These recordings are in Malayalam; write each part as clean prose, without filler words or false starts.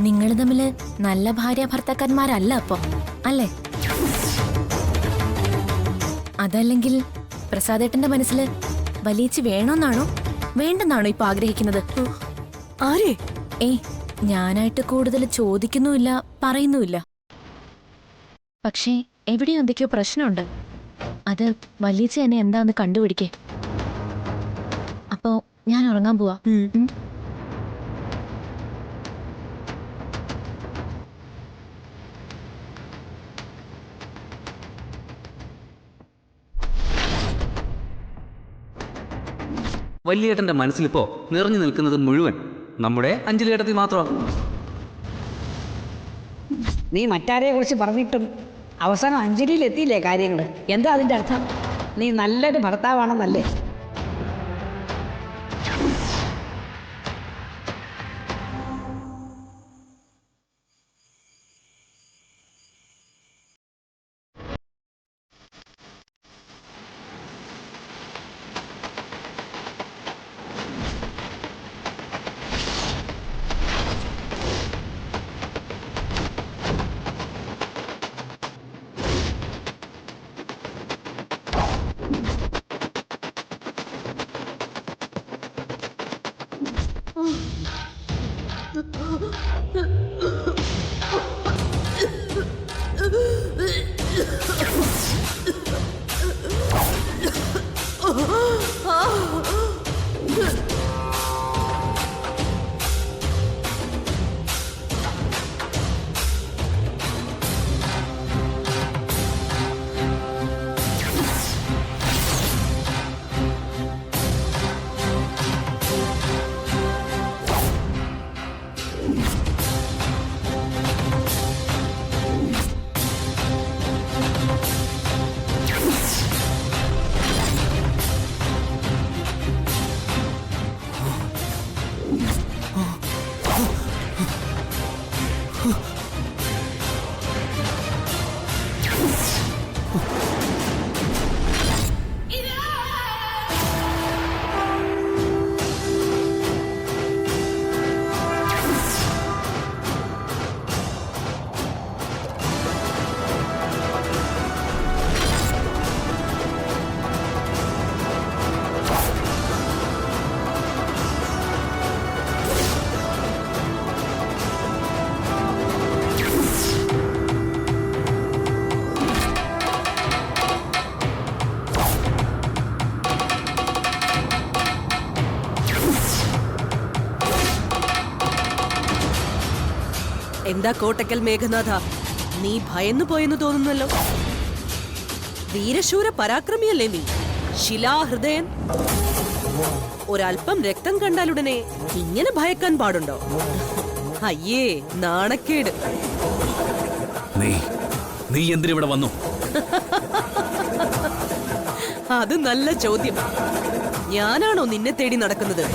നിങ്ങൾ തമ്മില് നല്ല ഭാര്യ ഭർത്താക്കന്മാരല്ല അപ്പൊ അല്ലേ? അതല്ലെങ്കിൽ പ്രസാദേട്ടന്റെ മനസ്സില് വലിയച്ചി വേണമെന്നാണോ വേണ്ടെന്നാണോ ഇപ്പൊ ആഗ്രഹിക്കുന്നത്? ആരേ? ഏയ്, ഞാനായിട്ട് കൂടുതൽ ചോദിക്കുന്നുമില്ല പറയുന്നുമില്ല. പക്ഷേ എവിടെയോ എന്തൊക്കെയോ പ്രശ്നമുണ്ട്. അത് വലിയച്ചി എന്നെ എന്താന്ന് കണ്ടുപിടിക്കേ. അപ്പോ ഞാൻ ഉറങ്ങാൻ പോവാ. വലിയേട്ടൻ്റെ മനസ്സിലിപ്പോ നിറഞ്ഞു നിൽക്കുന്നത് മുഴുവൻ നമ്മുടെ അഞ്ജലിയേട്ടത്തി മാത്രമാണ്. നീ മറ്റാരെ കുറിച്ച് പറഞ്ഞിട്ടും അവസാനം അഞ്ജലിയിൽ എത്തിയില്ലേ കാര്യങ്ങൾ? എന്താ അതിൻ്റെ അർത്ഥം? നീ നല്ലൊരു ഭർത്താവാണെന്നല്ലേ? എന്താ കോട്ടക്കൽ മേഘനാഥ, നീ ഭയന്നു പോയെന്ന് തോന്നുന്നല്ലോ. ധീരശൂര പരാക്രമിയല്ലേ നീ, ശിലാഹൃദയൻ. ഒരൽപ്പം രക്തം കണ്ടാലുടനെ ഇങ്ങനെ ഭയക്കാൻ പാടുണ്ടോ? അയ്യേ, നാണക്കേട്. നീ എന്തിനിവിടെ വന്നു? അത് നല്ല ചോദ്യം. ഞാനാണോ നിന്നെ തേടി നടക്കുന്നത്?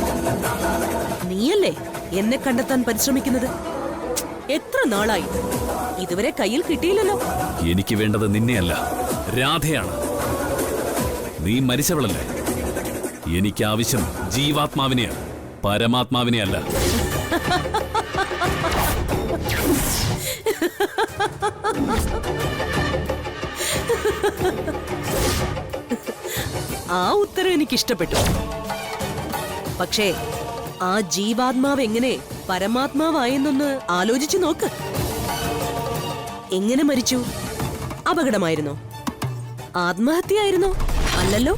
നീയല്ലേ എന്നെ കണ്ടെത്താൻ പരിശ്രമിക്കുന്നത്? എത്ര നാളായി, ഇതുവരെ കയ്യിൽ കിട്ടിയില്ലല്ലോ. എനിക്ക് വേണ്ടത് നിന്നെയല്ല, രാധയാണ്. നീ മരിച്ചവളല്ലേ? എനിക്ക് ആവശ്യം ജീവാത്മാവിനെയാണ്, പരമാത്മാവിനെയല്ല. ആ ഉത്തരം എനിക്ക് ഇഷ്ടപ്പെട്ടു. പക്ഷേ ആ ജീവാത്മാവ് എങ്ങനെ പരമാത്മാവായെന്നൊന്ന് ആലോചിച്ചു നോക്ക്. എങ്ങനെ മരിച്ചു? അപകടമായിരുന്നോ? ആത്മഹത്യയായിരുന്നോ? അല്ലല്ലോ.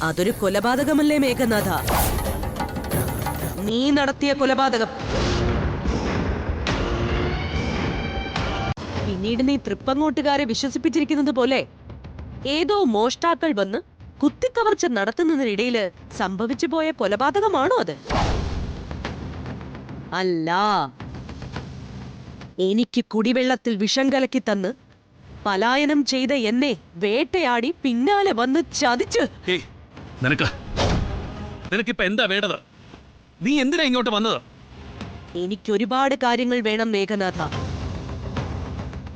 അതൊരു കൊലപാതകമല്ലേ മേഘനാഥ? നീ നടത്തിയ കൊലപാതകം. പിന്നീട് നീ തൃപ്പങ്ങോട്ടുകാരെ വിശ്വസിപ്പിച്ചിരിക്കുന്നത് പോലെ ഏതോ മോഷ്ടാക്കൾ വന്ന് കുത്തിക്കവർച്ച നടത്തുന്നതിനിടയില് സംഭവിച്ചു പോയ കൊലപാതകമാണോ അത്? അല്ല. എനിക്ക് കുടിവെള്ളത്തിൽ വിഷം കലക്കി തന്ന് പലായനം ചെയ്ത എന്നെ വേട്ടയാടി പിന്നാലെ വന്ന് ചതിച്ച്. നിനക്കിപ്പോ എന്താ വേണ്ടത്? നീ എന്തിനാ ഇങ്ങോട്ട് വന്നത്? എനിക്കൊരുപാട് കാര്യങ്ങൾ വേണം മേഘനാഥ.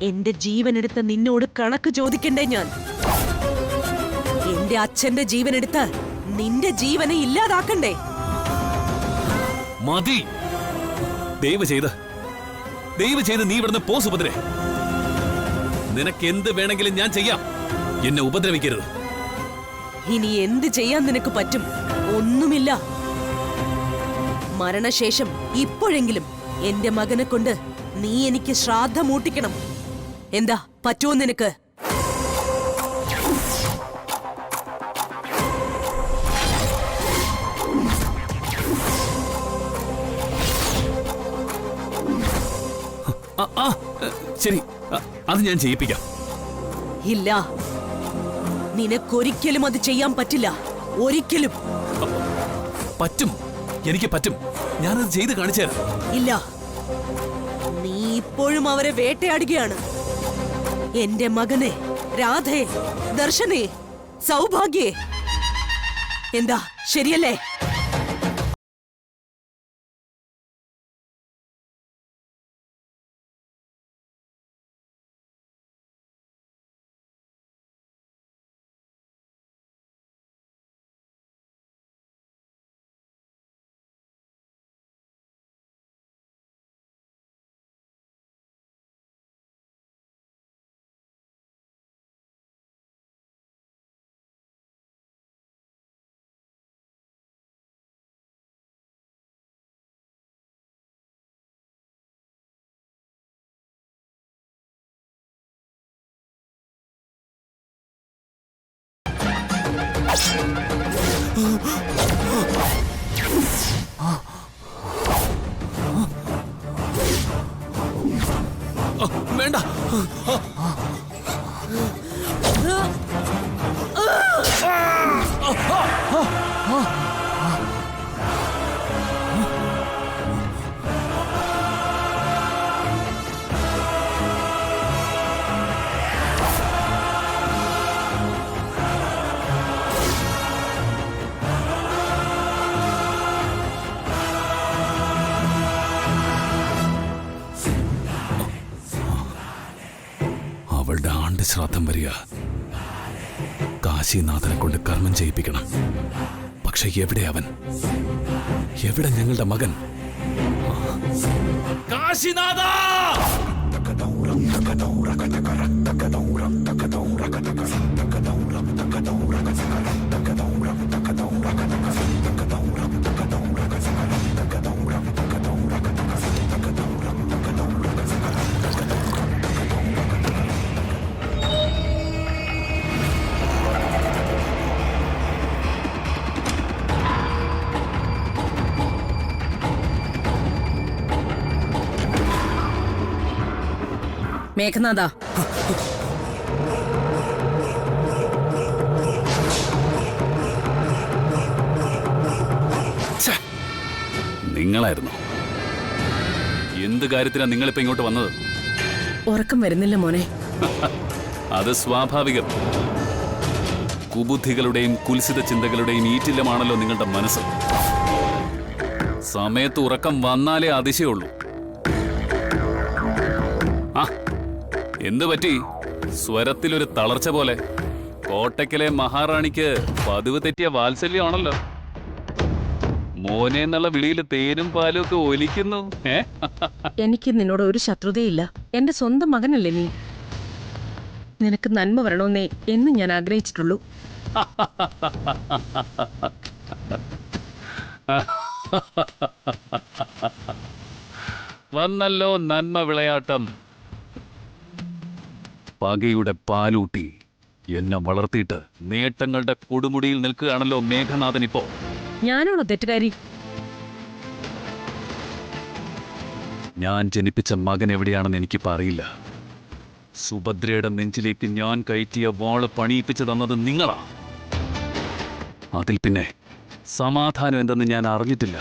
എന്റെ ജീവനെടുത്ത നിന്നോട് കണക്ക് ചോദിക്കണ്ടേ ഞാൻ? എന്റെ അച്ഛന്റെ ജീവനെടുത്ത് നിന്റെ ജീവനെ ഇല്ലാതാക്കണ്ടേ? മതി. ദയവ് ചെയ്ത് ദയവ് ചെയ്ത് നീ ഇവിടുന്ന് പോ സുഭദ്രേ. നിനക്ക് എന്ത് വേണമെങ്കിലും ഞാൻ ചെയ്യാം. എന്നെ ഉപദ്രവിക്കരുത്. ഇനി എന്ത് ചെയ്യാൻ നിനക്ക് പറ്റും? ഒന്നുമില്ല. മരണശേഷം ഇപ്പോഴെങ്കിലും എന്റെ മകനെ കൊണ്ട് നീ എനിക്ക് ശ്രാദ്ധമൂട്ടിക്കണം. എന്താ പറ്റുമോ നിനക്ക്? ശരി, അത് ഞാൻ ചെയ്യിപ്പിക്കാം. ഇല്ല, നിനക്കൊരിക്കലും അത് ചെയ്യാൻ പറ്റില്ല. ഒരിക്കലും. പറ്റും, എനിക്ക് പറ്റും. ഞാനത് ചെയ്ത് കാണിച്ചു തരാം. ഇല്ല, നീ ഇപ്പോഴും അവരെ വേട്ടയാടുകയാണ്. എന്റെ മകനെ, രാധയെ, ദർശനെ, സൗഭാഗ്യെ. എന്താ ശരിയല്ലേ? വേണ്ട. അവളുടെ ആണ്ട് ശ്രാദ്ധം വരിക. കാശിനാഥനെ കൊണ്ട് കർമ്മം ചെയ്യിപ്പിക്കണം. പക്ഷെ എവിടെ അവൻ? എവിടെ ഞങ്ങളുടെ മകൻ? കാശിനാഥ! മേഘനാഥ, നിങ്ങളായിരുന്നു. എന്ത് കാര്യത്തിനാ നിങ്ങളിപ്പോ ഇങ്ങോട്ട് വന്നത്? ഉറക്കം വരുന്നില്ല മോനെ. അത് സ്വാഭാവികം. കുബുദ്ധികളുടെയും കുൽസിത ചിന്തകളുടെയും ഈറ്റില്ലമാണല്ലോ നിങ്ങളുടെ മനസ്സ്. സമയത്ത് ഉറക്കം വന്നാലേ അതിശയുള്ളൂ. ആ, എന്തു പറ്റി? സ്വരത്തിലൊരു തളർച്ച പോലെ. കോട്ടയ്ക്കലെ മഹാറാണിക്ക് പതിവ് തെറ്റിയ വാത്സല്യമാണല്ലോ. മോനെ എന്നുള്ള വിളിയിൽ തേനും പാലും ഒക്കെ ഒലിക്കുന്നു. എനിക്ക് നിന്നോട് ഒരു ശത്രുതയില്ല. എന്റെ സ്വന്തം മകനല്ലേ നീ. നിനക്ക് നന്മ വരണമെന്നേ എന്ന് ഞാൻ ആഗ്രഹിച്ചിട്ടുള്ളൂ. വന്നല്ലോ നന്മ വിളയാട്ടം. പകയുടെ പാലൂട്ടി എന്നെ വളർത്തിയിട്ട് നേട്ടങ്ങളുടെ കൊടുമുടിയിൽ നിൽക്കുകയാണല്ലോ മേഘനാഥൻ ഇപ്പോ. ഞാനാണോ തെറ്റുകാരി? ഞാൻ ജനിപ്പിച്ച മകൻ എവിടെയാണെന്ന് എനിക്കിപ്പോൾ അറിയില്ല. സുഭദ്രയുടെ നെഞ്ചിലേക്ക് ഞാൻ കയറ്റിയ വാള് പണിയിപ്പിച്ചു തന്നത് നിങ്ങളാ. അതിൽ പിന്നെ സമാധാനം എന്തെന്ന് ഞാൻ അറിഞ്ഞിട്ടില്ല.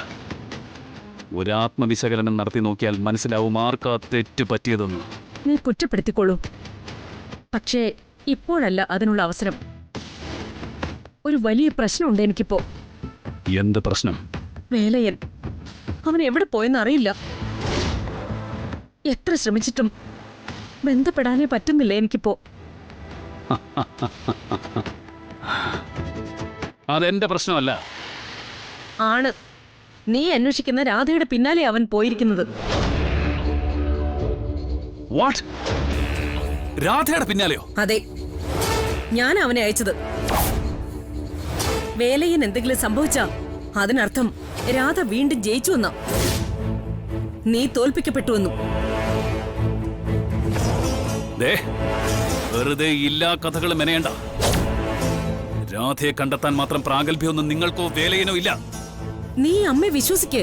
ഒരാത്മവിശകലനം നടത്തി നോക്കിയാൽ മനസ്സിലാവും ആർക്കാ തെറ്റ് പറ്റിയതെന്ന്. നീ കുറ്റപ്പെടുത്തിക്കൊള്ളൂ. പക്ഷേ ഇപ്പോഴല്ല അതിനുള്ള അവസരം. ഒരു വലിയ പ്രശ്നമുണ്ട് എനിക്കിപ്പോ. എന്ത് പ്രശ്നം? വേലയൻ. അവൻ എവിടെ പോയെന്ന് അറിയില്ല. എത്ര ശ്രമിച്ചിട്ടും ബന്ധപ്പെടാനേ പറ്റുന്നില്ല എനിക്കിപ്പോ. അതെന്റെ പ്രശ്നമല്ല. ആണ്. നീ അന്വേഷിക്കുന്ന രാധയുടെ പിന്നാലെ അവൻ പോയിരിക്കുന്നത്. വാട്ട്? രാധയുടെ പിന്നാലെയോ? അതെ, ഞാൻ അവനെ അയച്ചത്. വേലയിൽ എന്തെങ്കിലും സംഭവിച്ചാ അതിനർത്ഥം രാധ വീണ്ടും ജയിച്ചു എന്നാ. നീ തോൽപ്പിക്കപ്പെട്ടുവെന്നും. ദേ, വെറുതെ ഇല്ലാ കഥകൾ മെനയണ്ട. രാധയെ കണ്ടെത്താൻ മാത്രം പ്രാഗൽഭ്യമൊന്നും നിങ്ങൾക്കോ വേലയിനോ ഇല്ല. നീ അമ്മയെ വിശ്വസിക്ക്.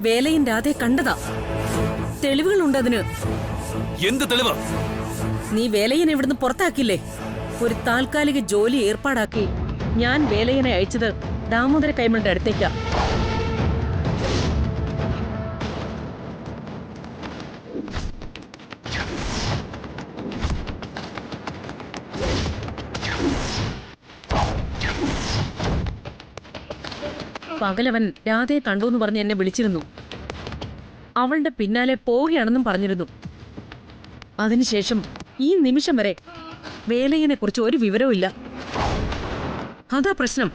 വേലയും രാധയെ കണ്ടതാ. തെളിവുകളുണ്ട് അതിന്. എന്ത് തെളിവ്? നീ വേലയനെ ഇവിടുന്ന് പുറത്താക്കില്ലേ? ഒരു താൽക്കാലിക ജോലി ഏർപ്പാടാക്കി ഞാൻ വേലയനെ അയച്ചത് ദാമോദര കൈമളുടെ അടുത്തേക്കാ. പകലവൻ രാധയെ കണ്ടൂന്ന് പറഞ്ഞ് എന്നെ വിളിച്ചിരുന്നു. അവളുടെ പിന്നാലെ പോവുകയാണെന്നും പറഞ്ഞിരുന്നു. അതിനുശേഷം ഈ നിമിഷം വരെ വേലയെ കുറിച്ച് ഒരു വിവരവും ഇല്ല. അതാ പ്രശ്നം.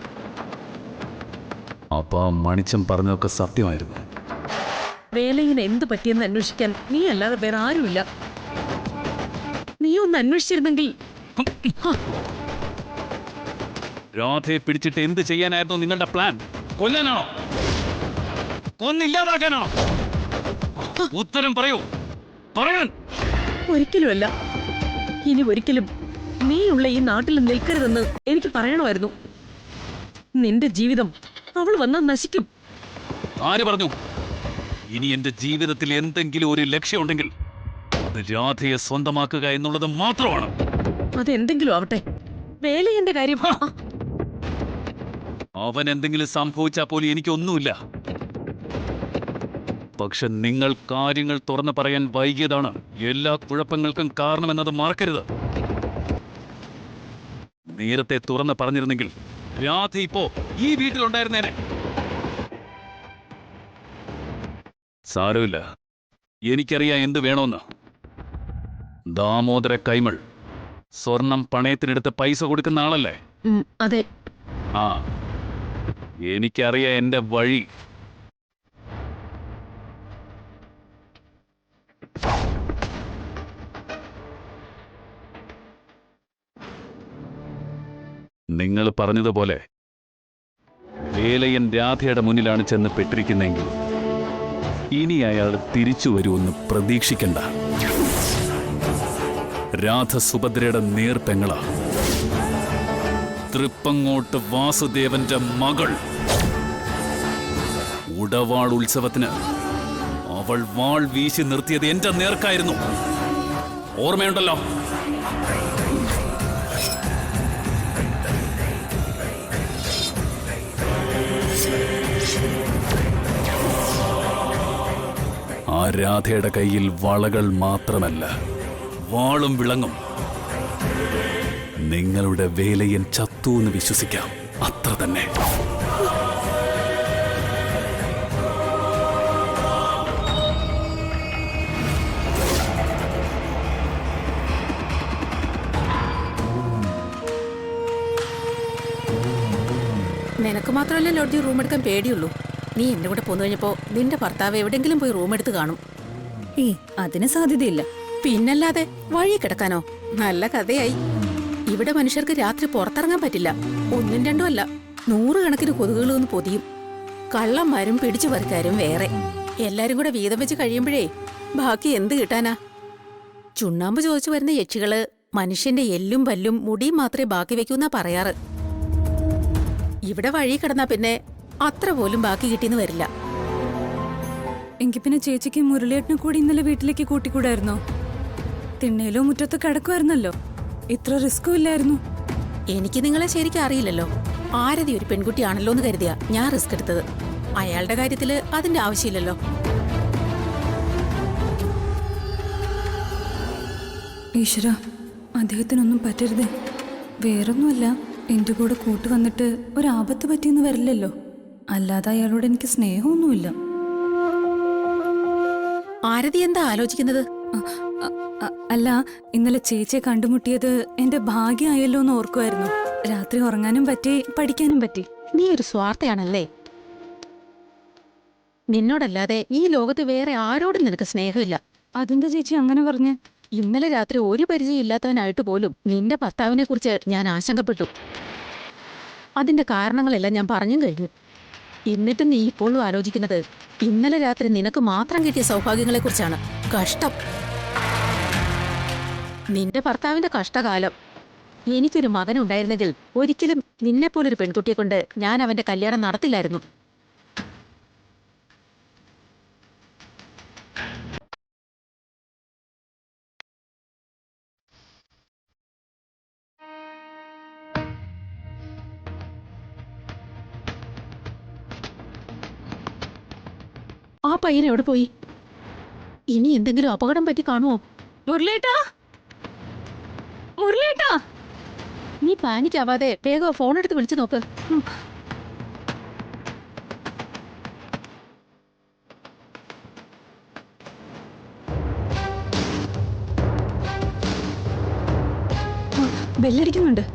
അപ്പൊ മണിച്ചൻ പറഞ്ഞതൊക്കെ സത്യമായിരുന്നു. വേലയിന് എന്ത് പറ്റിയെന്ന് അന്വേഷിക്കാൻ നീ അല്ലാതെ വേറെ ആരുമില്ല. നീ ഒന്ന് അന്വേഷിച്ചിരുന്നെങ്കിൽ. രാധയെ പിടിച്ചിട്ട് എന്ത് ചെയ്യാനായിരുന്നു നിങ്ങളുടെ പ്ലാൻ? കൊല്ലാനാണോ? കൊന്നില്ലാതാക്കാനാണോ? ഉത്തരം പറയൂ, പറയാൻ. ഒരിക്കലുമല്ല. ഇനി ഒരിക്കലും നീയുള്ള ഈ നാട്ടിൽ നിൽക്കരുതെന്ന് എനിക്ക് പറയണമായിരുന്നു. നിന്റെ ജീവിതം അവൾ വന്നാൽ നശിക്കും. ആര് പറഞ്ഞു? ഇനി എന്റെ ജീവിതത്തിൽ എന്തെങ്കിലും ഒരു ലക്ഷ്യമുണ്ടെങ്കിൽ അത് രാധയെ സ്വന്തമാക്കുക എന്നുള്ളത് മാത്രമാണ്. അതെന്തെങ്കിലും ആവട്ടെ, വേലയുടെ കാര്യം. അവൻ എന്തെങ്കിലും സംഭവിച്ചാൽ പോലും എനിക്കൊന്നുമില്ല. പക്ഷെ നിങ്ങൾ കാര്യങ്ങൾ തുറന്നു പറയാൻ വൈകിയതാണ് എല്ലാ കുഴപ്പങ്ങൾക്കും കാരണമെന്നത് മറക്കരുത്. നേരത്തെ തുറന്ന് പറഞ്ഞിരുന്നെങ്കിൽ രാധ ഇപ്പോ ഈ വീട്ടിലുണ്ടായിരുന്നേനെ. സാരമില്ല, എനിക്കറിയാം എന്ത് വേണോന്ന്. ദാമോദര കൈമൾ സ്വർണം പണയത്തിനെടുത്ത് പൈസ കൊടുക്കുന്ന ആളല്ലേ? അതെ. ആ, എനിക്കറിയാം എന്റെ വഴി. നിങ്ങൾ പറഞ്ഞതുപോലെ വേലയൻ രാധയുടെ മുന്നിലാണ് ചെന്ന് പെട്ടിരിക്കുന്നെങ്കിൽ ഇനി അയാൾ തിരിച്ചു വരുമെന്ന് പ്രതീക്ഷിക്കണ്ട. രാധ സുഭദ്രയുടെ നേർപ്പെങ്ങള, തൃപ്പങ്ങോട്ട് വാസുദേവന്റെ മകൾ. ഉടവാൾ ഉത്സവത്തിന് അവൾ വാൾ വീശി നിർത്തിയത് എന്റെ നേർക്കായിരുന്നു. ഓർമ്മയുണ്ടല്ലോ? ആ രാധയുടെ കയ്യിൽ വളകൾ മാത്രമല്ല, വാളും വിളങ്ങും. നിങ്ങളുടെ വേലയൻ ചത്തു എന്ന് വിശ്വസിക്കാം, അത്ര തന്നെ. നിനക്ക് മാത്രമല്ലേ ലോഡ്ജിൽ റൂം എടുക്കാൻ പേടിയുള്ളൂ. നീ എന്റെ കൂടെ പോന്നു കഴിഞ്ഞപ്പോ നിന്റെ ഭർത്താവ് എവിടെങ്കിലും പോയി റൂം എടുത്ത് കാണും. അതിന് സാധ്യതയില്ല. പിന്നല്ലാതെ വഴി കിടക്കാനോ? നല്ല കഥയായി. ഇവിടെ മനുഷ്യർക്ക് രാത്രി പുറത്തിറങ്ങാൻ പറ്റില്ല. ഒന്നും രണ്ടും അല്ല, 100 കണക്കിന് കൊതുകുകൾ ഒന്ന് പൊതിയും. കള്ളന്മാരും പിടിച്ചു പറിക്കാരും വേറെ. എല്ലാരും കൂടെ വീതം വെച്ച് കഴിയുമ്പോഴേ ബാക്കി എന്ത് കിട്ടാനാ? ചുണ്ണാമ്പ് ചോദിച്ചു വരുന്ന യക്ഷികള് മനുഷ്യന്റെ എല്ലും പല്ലും മുടിയും മാത്രമേ ബാക്കി വെക്കൂന്നാ പറയാറ്. ഇവിടെ വഴി കിടന്നാ പിന്നെ അത്ര പോലും ബാക്കി കിട്ടിയെന്ന് വരില്ല. എങ്കിൽ പിന്നെ ചേച്ചിക്ക് മുരളിയേട്ടനെ കൂടി ഇന്നലെ വീട്ടിലേക്ക് കൂട്ടിക്കൂടായിരുന്നോ? തിണ്ണയിലോ മുറ്റത്ത് കിടക്കുമായിരുന്നല്ലോ. ഇത്ര റിസ്കും ഇല്ലായിരുന്നു. എനിക്ക് നിങ്ങളെ ശരിക്കും അറിയില്ലല്ലോ. ആരതി ഒരു പെൺകുട്ടിയാണല്ലോ എന്ന് കരുതിയാ ഞാൻ റിസ്ക് എടുത്തത്. അയാളുടെ കാര്യത്തില് അതിന്റെ ആവശ്യമില്ലല്ലോ. ഈശ്വര, അദ്ദേഹത്തിനൊന്നും പറ്റരുതേ. വേറൊന്നുമല്ല, എൻ്റെ കൂടെ കൂട്ടു വന്നിട്ട് ഒരാപത്ത് പറ്റിയെന്ന് വരില്ലല്ലോ. അല്ലാതെ അയാളോട് എനിക്ക് സ്നേഹമൊന്നുമില്ല. ആരതി എന്താ ആലോചിക്കുന്നത്? അല്ല, ഇന്നലെ ചേച്ചിയെ കണ്ടുമുട്ടിയത് എന്റെ ഭാഗ്യമായല്ലോ എന്ന് ഓർക്കുമായിരുന്നു. രാത്രി ഉറങ്ങാനും പറ്റി, പഠിക്കാനും പറ്റി. നീ ഒരു സ്വാർത്ഥയാണല്ലേ. നിന്നോടല്ലാതെ ഈ ലോകത്ത് വേറെ ആരോടും നിനക്ക് സ്നേഹമില്ല. അതെന്താ ചേച്ചി അങ്ങനെ പറഞ്ഞ്? ഇന്നലെ രാത്രി ഒരു പരിചയം ഇല്ലാത്തവനായിട്ട് പോലും നിന്റെ ഭർത്താവിനെ കുറിച്ച് ഞാൻ ആശങ്കപ്പെട്ടു. അതിന്റെ കാരണങ്ങളെല്ലാം ഞാൻ പറഞ്ഞും കഴിഞ്ഞു. എന്നിട്ട് നീ ഇപ്പോഴും ആലോചിക്കുന്നത് ഇന്നലെ രാത്രി നിനക്ക് മാത്രം കിട്ടിയ സൗഭാഗ്യങ്ങളെക്കുറിച്ചാണ്. കഷ്ടം. നിന്റെ ഭർത്താവിന്റെ കഷ്ടകാലം. എനിക്കൊരു മകനുണ്ടായിരുന്നെങ്കിൽ ഒരിക്കലും നിന്നെപ്പോലൊരു പെൺകുട്ടിയെ കൊണ്ട് ഞാൻ അവന്റെ കല്യാണം നടത്തില്ലായിരുന്നു. ആ പയ്യൻ എവിടെ പോയി? ഇനി എന്തെങ്കിലും അപകടം പറ്റി കാണുമോ? മുരളേട്ടാ, മുരളേട്ടാ. നീ പാനിക് ആവാതെ വേഗം ഫോൺ എടുത്ത് വിളിച്ചു നോക്ക്. ബെല്ലടിക്കുന്നുണ്ട്.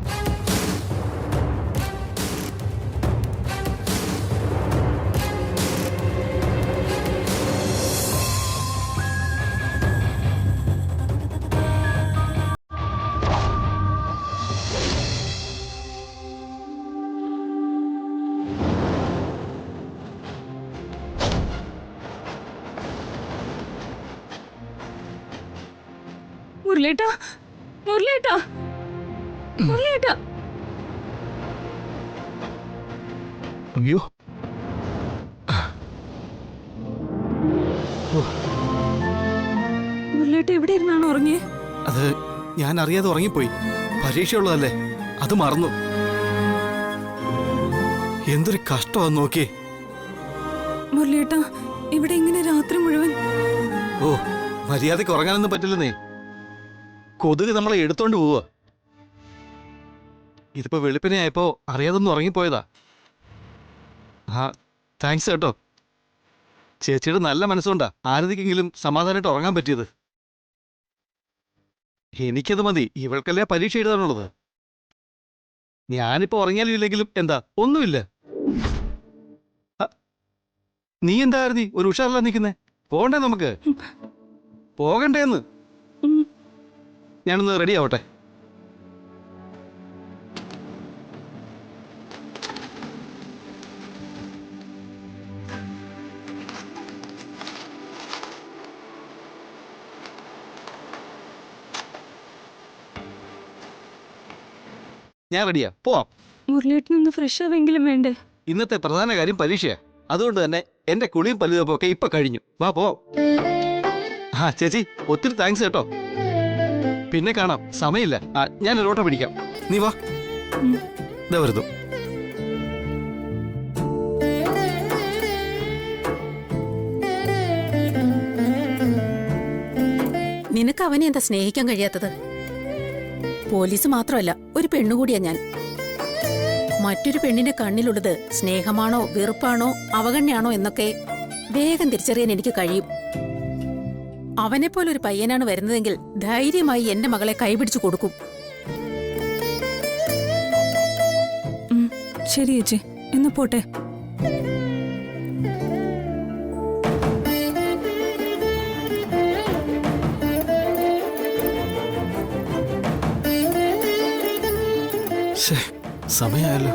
മുരളേട്ടാ, മുരളേട്ടാ, മുരളേട്ടാ. അയ്യോ, മുരളേട്ട എവിടെ ഇരുന്നാണ് ഉറങ്ങിയേ? അത് ഞാൻ അറിയാതെ ഉറങ്ങിപ്പോയി. പരീക്ഷയുള്ളതല്ലേ, അത് മറന്നു. എന്തൊരു കഷ്ടമാന്ന് നോക്കിയേ. മുരളേട്ടാ, ഇവിടെ ഇങ്ങനെ രാത്രി മുഴുവൻ? ഓ, മര്യാദക്ക് ഉറങ്ങാനൊന്നും പറ്റില്ലെന്നേ. കൊതുക് നമ്മളെ എടുത്തോണ്ട് പോവുക. ഇതിപ്പോ വെളുപ്പിനെ ആയപ്പോ അറിയാതൊന്നും ഉറങ്ങിപ്പോയതാ. ആ, താങ്ക്സ് കേട്ടോ. ചേച്ചിയുടെ നല്ല മനസ്സുകൊണ്ടാ ആരതിക്കെങ്കിലും സമാധാനമായിട്ട് ഉറങ്ങാൻ പറ്റിയത്. എനിക്കത് മതി. ഇവൾക്കല്ലേ പരീക്ഷ എഴുതാനുള്ളത്. ഞാനിപ്പോ ഉറങ്ങിയാലും ഇല്ലെങ്കിലും എന്താ, ഒന്നുമില്ല. നീ എന്തായിരുന്നു ഒരു ഉഷാറില്ല നിൽക്കുന്നേ? പോകണ്ടേ നമുക്ക്? പോകണ്ടേന്ന്? ഞാനൊന്ന് റെഡി ആവട്ടെ. ഞാൻ റെഡിയാ, പോവാം. മുരളേട്ടനൊന്ന് ഫ്രഷ് ആവെങ്കിലും വേണ്ടേ? ഇന്നത്തെ പ്രധാന കാര്യം പരീക്ഷയാ. അതുകൊണ്ട് തന്നെ എന്റെ കുളിയും പല്ലുവെപ്പൊക്കെ ഇപ്പൊ കഴിഞ്ഞു. വാ പോവാം. ആ ചേച്ചി, ഒത്തിരി താങ്ക്സ് കേട്ടോ. പിന്നെ കാണാം, സമയമില്ല. ഞാൻ ഒരു ഓട്ടോ പിടിക്കാം. നീ വാ. ഇതാ വരുന്നു. നിനക്ക് അവനെ എന്താ സ്നേഹിക്കാൻ കഴിയാത്തത്? പോലീസ് മാത്രമല്ല, ഒരു പെണ്ണുകൂടിയാ ഞാൻ. മറ്റൊരു പെണ്ണിന്റെ കണ്ണിലുള്ളത് സ്നേഹമാണോ വെറുപ്പാണോ അവഗണനയാണോ എന്നൊക്കെ വേഗം തിരിച്ചറിയാൻ എനിക്ക് കഴിയും. അവനെപ്പോലൊരു പയ്യനാണ് വരുന്നതെങ്കിൽ ധൈര്യമായി എന്റെ മകളെ കൈപിടിച്ചു കൊടുക്കും. ശരി ചേച്ചി, എന്ന് പോട്ടെ. സമയമായല്ലോ.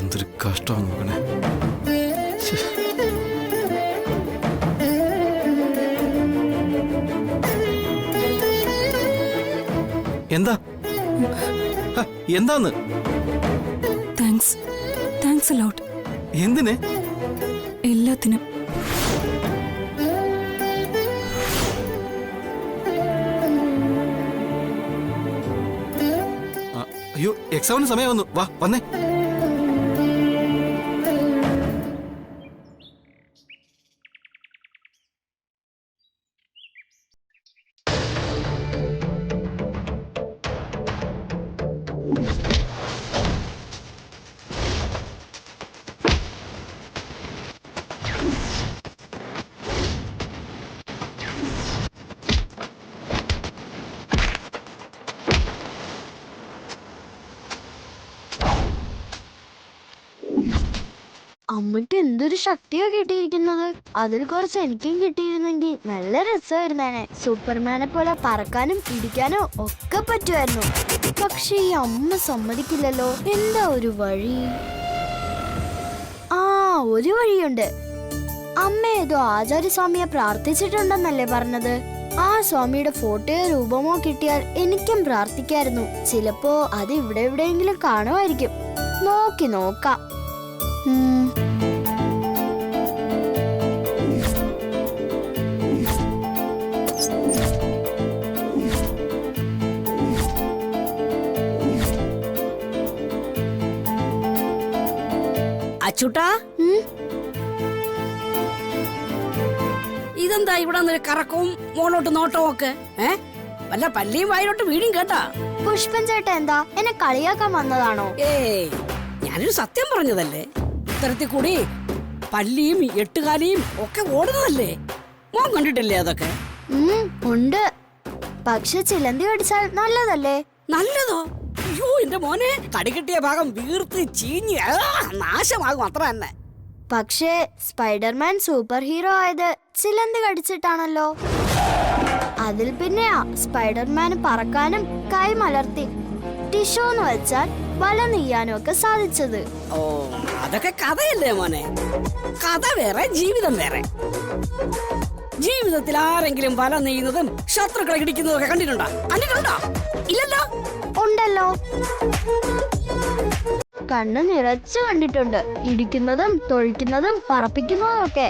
എന്തൊരു കഷ്ടമാണ് നോക്കണേ. എന്താ എന്താന്ന്? Thanks, thanks a lot. എന്തിന്? എല്ലാത്തിനും. അയ്യോ, എക്സാമിന് സമയം വന്നു. വാ, വന്നേ. അമ്മയ്ക്ക് എന്തൊരു ശക്തിയാ കിട്ടിയിരിക്കുന്നത്. അതിൽ കുറച്ച് എനിക്കും കിട്ടിയിരുന്നെങ്കിൽ നല്ല രസമായിരുന്നേനെ. സൂപ്പർമാനെ പോലെ പറക്കാനും പിടിക്കാനോ ഒക്കെ പറ്റുമായിരുന്നു. പക്ഷെ ഈ അമ്മ സമ്മതിക്കില്ലല്ലോ. എന്താ ഒരു വഴി? ഒരു വഴിയുണ്ട്. അമ്മ ഏതോ ആചാര്യസ്വാമിയെ പ്രാർത്ഥിച്ചിട്ടുണ്ടെന്നല്ലേ പറഞ്ഞത്? ആ സ്വാമിയുടെ ഫോട്ടോയോ രൂപമോ കിട്ടിയാൽ എനിക്കും പ്രാർത്ഥിക്കായിരുന്നു. ചിലപ്പോ അത് ഇവിടെ എവിടെയെങ്കിലും കാണുമായിരിക്കും. നോക്കാം. അച്ചൂട്ടാ, ഇതെന്താ ഇവിടെ നിന്ന് കറക്കവും മോളോട്ട് നോട്ടവും ഒക്കെ? വല്ല പല്ലിയും വായിലോട്ട് വീഴും കേട്ടാ. പുഷ്പൻ ചേട്ടൻ എന്താ എന്നെ കളിയാക്കാൻ വന്നതാണോ? ഞാനൊരു സത്യം പറഞ്ഞതല്ലേ. ഇത്തരത്തിൽ കൂടി പല്ലിയും എട്ടുകാലിയും ഒക്കെ ഓടുന്നതല്ലേ. മോൻ കണ്ടിട്ടില്ലേ അതൊക്കെ? ഉണ്ട്. പക്ഷെ ചിലന്തി കടിച്ചാൽ നല്ലതല്ലേ? നല്ലതോ? അയ്യോ എന്റെ മോനെ, തടി കിട്ടിയ ഭാഗം വീർത്ത് ചീഞ്ഞ് നാശമാകും, അത്ര തന്നെ. പക്ഷേ സ്പൈഡർമാൻ സൂപ്പർ ഹീറോ ആയത് ചിലന്തി കടിച്ചിട്ടാണല്ലോ. അതിൽ പിന്നെയാ സ്പൈഡർമാന് പറക്കാനും കൈ മലർത്തി ടിഷോ എന്ന് വെച്ചാൽ വല നെയ്യാനും ഒക്കെ സാധിച്ചത്. ഓ, അതൊക്കെ കഥയല്ലേ മോനെ. കഥ വേറെ, ജീവിതം വേറെ. ജീവിതത്തിൽ ആരെങ്കിലും വല നെയ്യുന്നതും ശത്രുക്കളെ ഇടിക്കുന്നതും ഒക്കെ കണ്ടിട്ടുണ്ടോ? ഇല്ലല്ലോ. ഉണ്ടല്ലോ, കണ്ണ് നിറച്ച് കണ്ടിട്ടുണ്ട്. ഇടിക്കുന്നതും തൊഴിക്കുന്നതും പറപ്പിക്കുന്നതും ഒക്കെ.